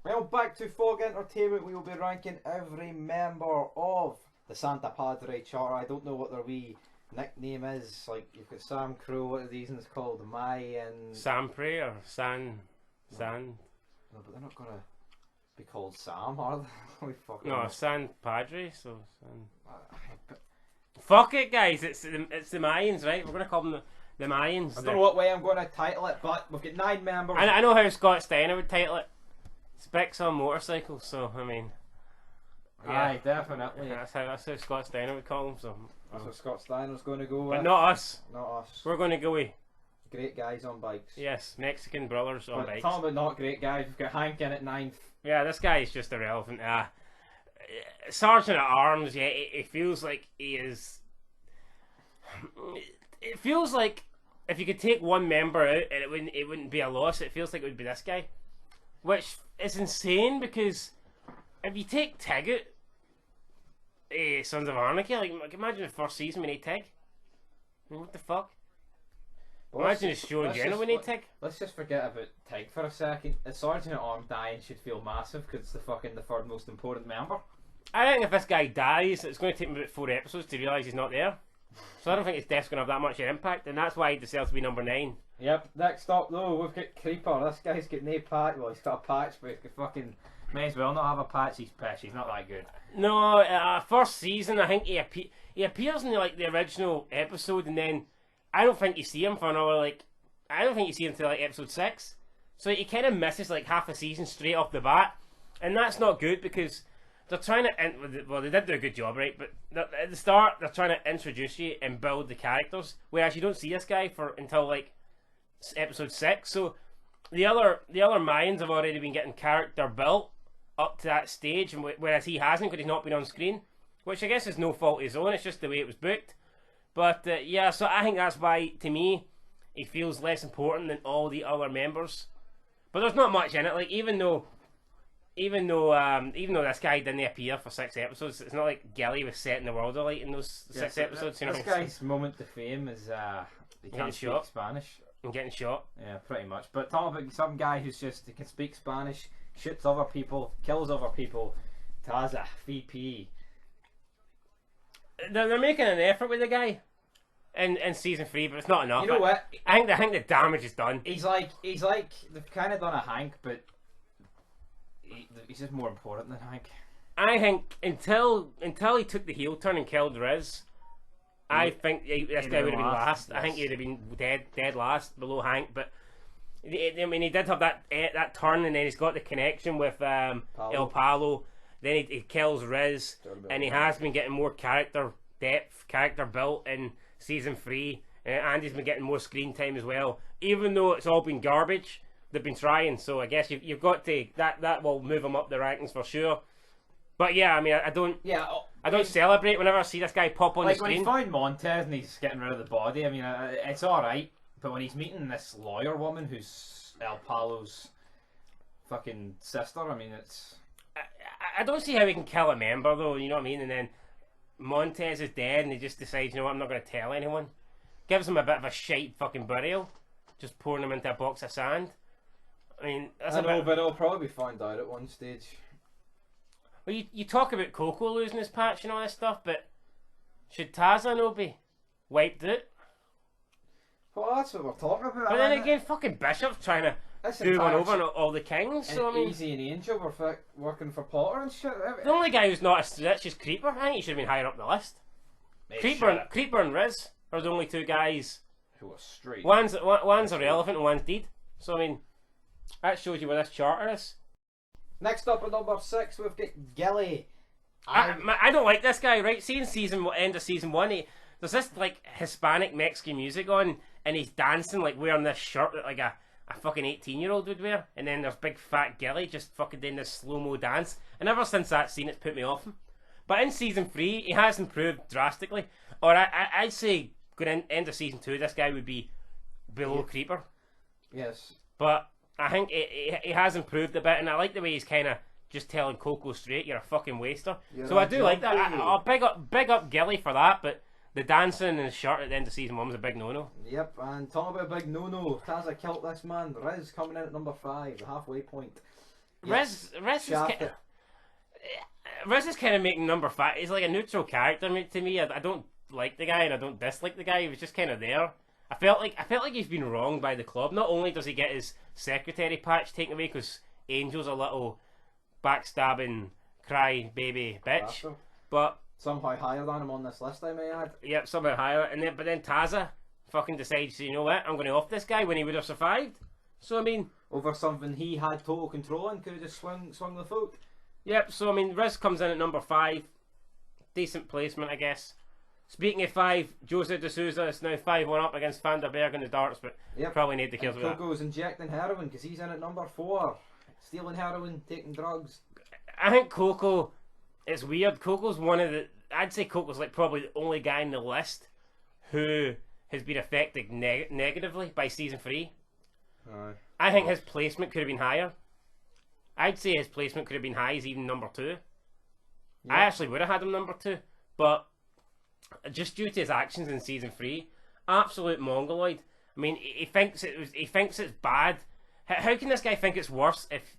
Well, back to Fog Entertainment, we will be ranking every member of the Santa Padre chart. I don't know what their wee nickname is. Like, you've got Sam Crow, what are these ones called? Mayan. Sampre or San. No, but they're not gonna be called Sam, are they? No, San Padre, so San. But Fuck it, guys, it's the Mayans, right? We're gonna call them the Mayans. I don't know what way I'm going to title it, but we've got 9 members. I know how Scott Steiner would title it. Specs on motorcycles, so I mean. Yeah, Aye, definitely. that's how Scott Steiner would call them. So That's what Scott Steiner's going to go with. but not us. Not us. We're going to go with Great guys on bikes. yes, Mexican brothers on But bikes. talking about not great guys, we've got Hank in at 9th. Yeah, this guy is just irrelevant. Sergeant at Arms, yeah, it feels like he is. It feels like if you could take one member out and it wouldn't be a loss. It feels like it would be this guy, which is insane because if you take Tig out, Sons of Anarchy, like imagine the first season we need Tig. I mean, what the fuck? Well, Imagine the show in general we need Tig. Let's just forget about Tig for a second. A Sergeant at Arms dying should feel massive because it's the third most important member. I think if this guy dies, it's going to take me about 4 episodes to realise he's not there. So I don't think his death's going to have that much of an impact, and that's why he deserves to be number 9. Yep, next up though, we've got Creeper. This guy's got no patch. Well, he's got a patch, but he's got fucking. May as well not have a patch. He's pish. He's not that good. No, first season, I think he appears in the original episode, and then I don't think you see him for another I don't think you see him until episode 6. So he kind of misses half a season straight off the bat, and that's not good because they're trying to. Well, they did do a good job, right? But at the start, they're trying to introduce you and build the characters, whereas you don't see this guy until episode 6. So the other Mayans have already been getting character built up to that stage, and whereas he hasn't because he's not been on screen, which I guess is no fault of his own. It's just the way it was booked. But yeah, so I think that's why to me he feels less important than all the other members. But there's not much in it. Even though this guy didn't appear for 6 episodes, it's not like Gilly was setting the world alight in those 6 episodes. This guy's moment to fame is he can't speak Spanish. And getting shot. Yeah, pretty much. But talking about some guy who's he can speak Spanish, shoots other people, kills other people. Taza, VP. They're making an effort with the guy in season 3, but it's not enough. You know what? I think the damage is done. He's like they've kind of done a Hank, but he's just more important than Hank. I think until he took the heel turn and killed Riz, I think this guy would have been last. Yes. I think he'd have been dead last below Hank. But I mean, he did have that turn, and then he's got the connection with El Palo. Then he kills Riz, and he has been getting more character depth, character built in season 3, and he's been getting more screen time as well. Even though it's all been garbage, they've been trying. So I guess you've got to that will move him up the rankings for sure. But yeah, I mean, I don't celebrate whenever I see this guy pop on the screen. When he found Montez and he's getting rid of the body, I mean, it's all right. But when he's meeting this lawyer woman who's El Palo's fucking sister, I mean, it's. I don't see how he can kill a member though. You know what I mean? And then Montez is dead, and he just decides, you know what, I'm not going to tell anyone. Gives him a bit of a shite fucking burial, just pouring him into a box of sand. I mean, that's but it'll probably be found out at one stage. Well, you talk about Coco losing his patch and all this stuff, but should Taza no be wiped out? Well, that's what we're talking about. But then again, fucking Bishop's trying to do one over on all the kings. So I mean, Easy and Angel were working for Potter and shit. The only guy who's not a stretch is Creeper. I think he should have been higher up the list. Creeper and Riz are the only 2 guys who are straight. One's irrelevant and one's dead. So I mean, that shows you where this charter is. Next up at number 6, we've got Gilly. I don't like this guy, right? See, in end of season 1, there's this Hispanic Mexican music on, and he's dancing wearing this shirt that a fucking 18-year-old would wear, and then there's big fat Gilly just fucking doing this slow-mo dance, and ever since that scene it's put me off him. But in season 3 he has improved drastically, or I'd say going in end of season 2 this guy would be below Creeper. Yes. But I think he has improved a bit, and I like the way he's kind of just telling Coco straight, you're a fucking waster. So I do like that. I'll big up Gilly for that, but the dancing and the shirt at the end of season 1 was a big no-no. Yep, and talking about a big no-no, Taza killed this man. Riz coming in at number 5, the halfway point. Riz is kind of making number 5. He's like a neutral character to me. I don't like the guy and I don't dislike the guy. He was just kind of there. I felt like he's been wronged by the club. Not only does he get his secretary patch taken away because Angel's a little backstabbing cry baby bitch, but somehow higher than him on this list, I may add. Yep, somehow higher. But then Taza fucking decides, you know what, I'm going to off this guy when he would have survived. So I mean, over something he had total control and could have just swung the foot. Yep. So I mean, Riz comes in at number 5. Decent placement, I guess. Speaking of 5, Jose de Souza is now 5-1 up against Van der Berg in the darts, but probably need to kill that. Coco's injecting heroin because he's in at number 4. Stealing heroin, taking drugs. I think Coco, it's weird. Coco's one of the, I'd say Coco's like probably the only guy in the list who has been affected negatively by season 3. I think his placement could have been higher. I'd say his placement could have been high as even number 2. Yeah. I actually would have had him number 2, but just due to his actions in season 3, absolute mongoloid. I mean, he thinks it's bad. How can this guy think it's worse if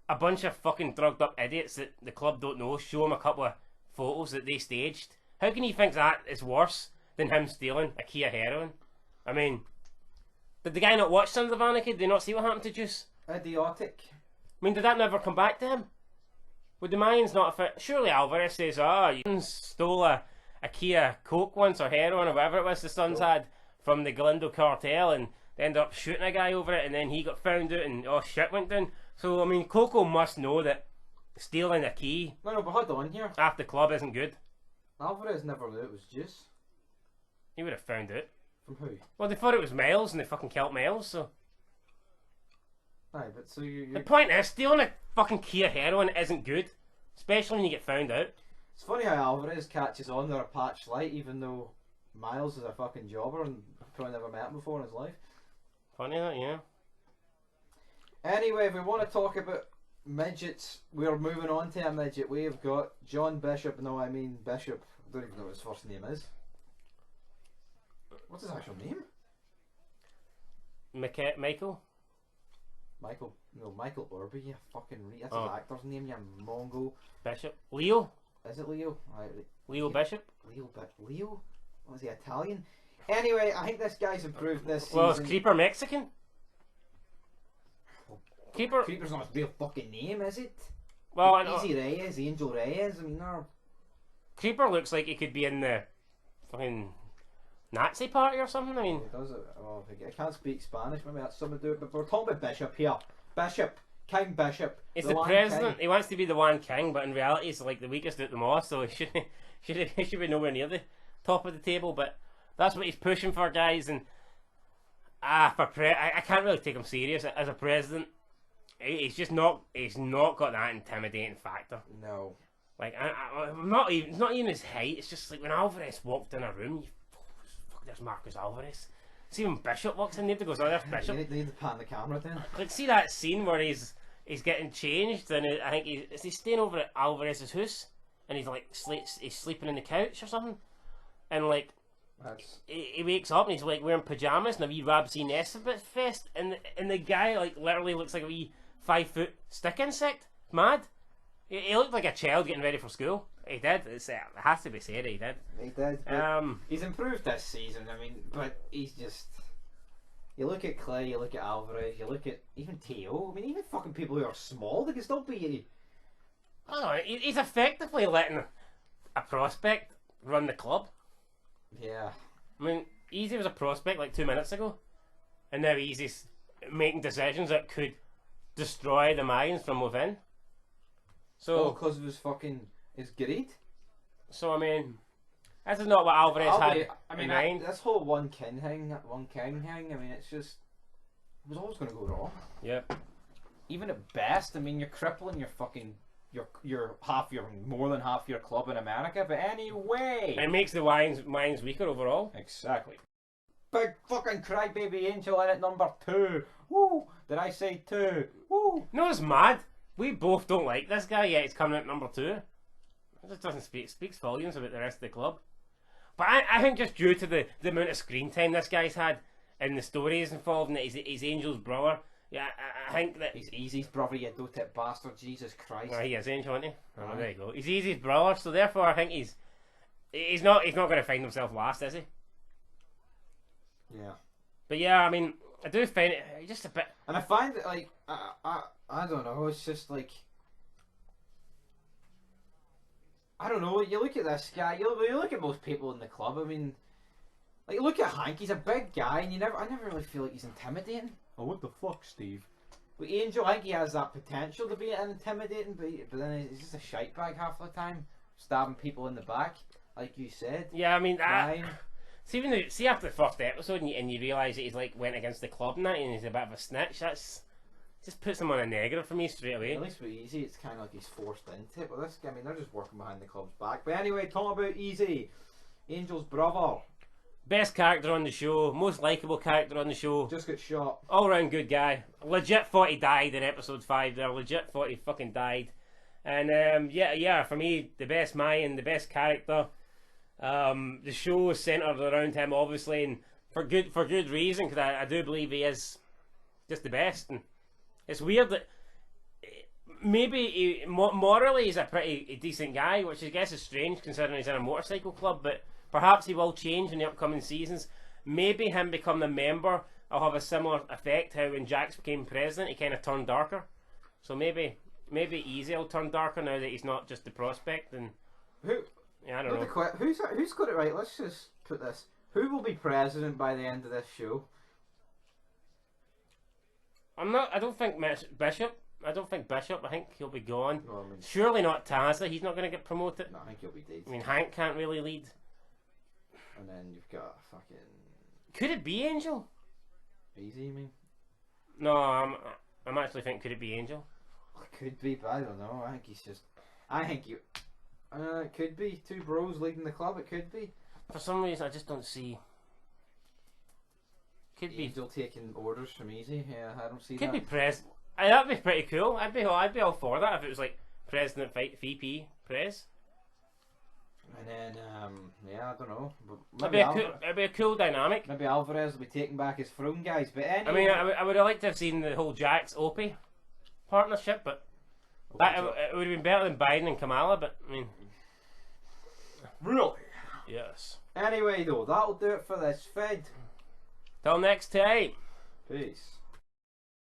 a bunch of fucking drugged up idiots that the club don't know show him a couple of photos that they staged? How can he think that is worse than him stealing a key of heroin? I mean, did the guy not watch Sons of Anarchy? Did they not see what happened to Juice? Idiotic. I mean, did that never come back to him? Would the Mayans not have... Surely Alvarez says, you stole a key of coke once, or heroin, or whatever it was the Sons had from the Galindo cartel, and they ended up shooting a guy over it, and then he got found out, and shit went down. So, I mean, Coco must know that stealing a key... No, but hold on here. ...after the club isn't good. Alvarez never knew it was Juice. He would have found out. From who? Well, they thought it was Miles, and they fucking killed Miles, so... Aye, but so you... The point is, stealing a fucking key of heroin isn't good. Especially when you get found out. It's funny how Alvarez catches on to a patch light, even though Miles is a fucking jobber and probably never met him before in his life. Funny that, yeah. Anyway, if we want to talk about midgets, we're moving on to a midget. We've got John Bishop. No, I mean Bishop. I don't even know what his first name is. What's his actual name? Michael? Michael Irby, you fucking that's his actor's name, you Mongo. Bishop? Leo? Is it Leo? Leo Bishop? Leo? Was he Italian? Anyway, I think this guy's improved this season. Well, is Creeper Mexican? Creeper's not his real fucking name, is it? Well, Easy Reyes, Angel Reyes, I mean, no. Creeper looks like he could be in the fucking Nazi party or something. I mean, he does it. Well, I can't speak Spanish. Maybe that's something to do it. But we're talking about Bishop here. King Bishop. He's the president. King. He wants to be the one king, but in reality, he's like the weakest out of them all. So he should be nowhere near the top of the table. But that's what he's pushing for, guys. And I can't really take him serious as a president. He's just not. He's not got that intimidating factor. No. Like I'm not even. It's not even his height. It's just like when Alvarez walked in a room. There's Marcus Alvarez. See when Bishop walks in, nobody goes, there's Bishop. They need to pan the camera down. Like, see that scene where he's getting changed, and I think he's staying over at Alvarez's house, and he's like he's sleeping in the couch or something, and like he wakes up and he's like wearing pajamas and a wee Rabsy Nesbitt vest, and the guy like literally looks like a wee 5-foot stick insect. Mad. He looked like a child getting ready for school. He did. It has to be said. He did. He did. He's improved this season. I mean, but he's just. You look at Clay. You look at Alvarez. You look at even Teo. I mean, even fucking people who are small, they can still be. I don't know. He's effectively letting a prospect run the club. Yeah. I mean, Easy was a prospect like 2 minutes ago, and now Easy's making decisions that could destroy the Mayans from within. So because of his greed. So I mean, this is not what Alvarez had in mind. This whole one king thing. I mean, it's just it was always going to go wrong. Yep. Even at best, I mean, you're crippling your fucking more than half your club in America. But anyway, it makes the Mayans weaker overall. Exactly. Big fucking crybaby Angel in at number 2. Woo! Did I say 2? Woo! No, it's mad. We both don't like this guy, yet he's coming at number 2. It just doesn't speaks volumes about the rest of the club. But I think just due to the amount of screen time this guy's had and the stories involved, and that he's Angel's brother, Yeah, I think that He's Easy's brother, you doted bastard. Jesus Christ. he is Angel, isn't he? Oh, Aye. there you go. He's Easy's brother, so therefore I think he's not going to find himself last, is he? Yeah. But yeah, I mean, I do find it just a bit. And I find it like I don't know. It's just like I don't know. You look at this guy. You look at most people in the club. I mean, like look at Hank. He's a big guy, and I never really feel like he's intimidating. Oh, what the fuck, Steve? But Angel, I think he has that potential to be intimidating, but then he's just a shite bag half the time, stabbing people in the back, like you said. Yeah, I mean, Crying. see after the first episode, and you realise that he's like went against the club and that, and he's a bit of a snitch. That's just puts him on a negative for me straight away. At least with Easy, it's kind of like he's forced into it. But this guy, I mean, they're just working behind the club's back. But anyway, talking about Easy, Angel's brother. Best character on the show, most likeable character on the show. Just got shot. All round good guy. Legit thought he died in episode 5 there. Legit thought he fucking died. And yeah, for me, the best Mayan, the best character. The show is centered around him, obviously, and for good reason, because I do believe he is just the best. And it's weird that maybe morally he's a pretty decent guy, which I guess is strange considering he's in a motorcycle club, but perhaps he will change in the upcoming seasons. Maybe him becoming a member will have a similar effect how when Jax became president he kind of turned darker. So maybe Easy will turn darker now that he's not just the prospect. And yeah, I don't know. Who's got it right? Let's just put this. Who will be president by the end of this show? I don't think Bishop. I don't think Bishop. I think he'll be gone. No, I mean, surely not Taza. He's not going to get promoted. no, I think he'll be dead. I mean, Hank can't really lead. And then you've got fucking Could it be Angel? Easy, you mean? No, I'm actually thinking could it be Angel? Could be, but I don't know. I think he's just. I think you. It could be two bros leading the club. It could be. For some reason, I just don't see. Could be. Angel taking orders from Easy. Yeah, I don't see Could that. be President. That'd be pretty cool. I'd be all for that if it was like President fight VP Prez. And then yeah, I don't know. But It'd be a cool dynamic. maybe Alvarez will be taking back his throne, guys. But anyway, I mean, I would have liked to have seen the whole Jax Opie partnership, but it would have been better than Biden and Kamala. But I mean, really. yes. Anyway, though, that'll do it for this feed. Till next time. Peace.